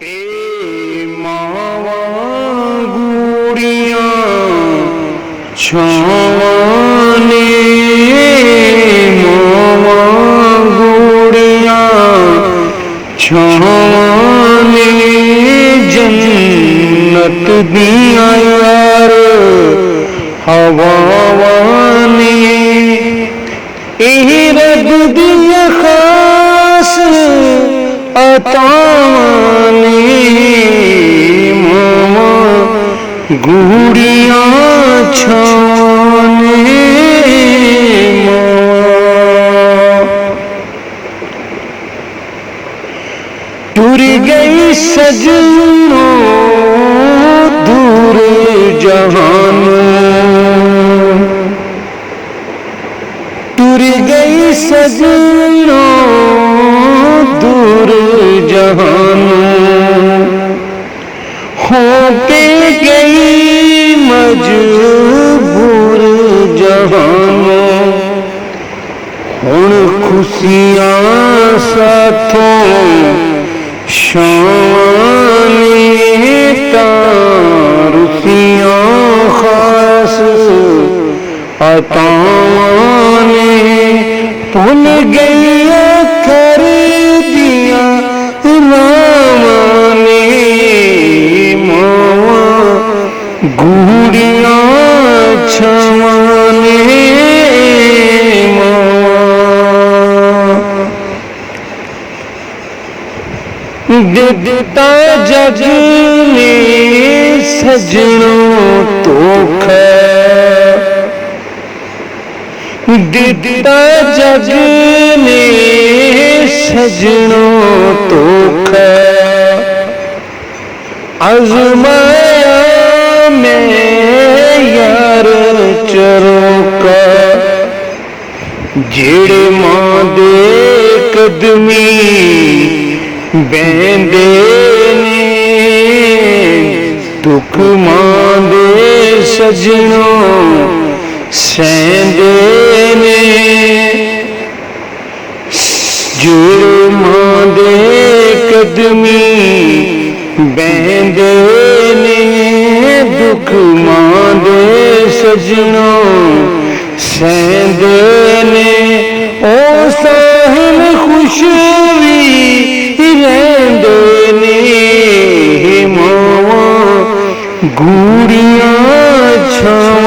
ए मावा गूड़िया छाने मावा गूड़िया छाने जन्नत दिया यार हवावाने एही रब दिया खास अताने मामा गूड़िया छाने टूर गई सजनों दूर जहानों टूर गई सजनों दूर जहानों होके गई मजबूर जहानों हुण खुशियां साथों शाने रुसियां खास अताने भुल गई कर दिया रामाने मावा गूड़िया छाने दिता जग ने सजनों धोखा दिता जग ने सजनों धोखा आजमाया मैं यार चरोका जेड़े मां दे कदमी बेंदे ने दुख मां दे सजनों सेंदे ने जो मां दे कदमी बेंदे ने दुख मां दे सजनों सेंदे ने ओ साहिल खुश भी रहंदे ने मावा गूड़िया छां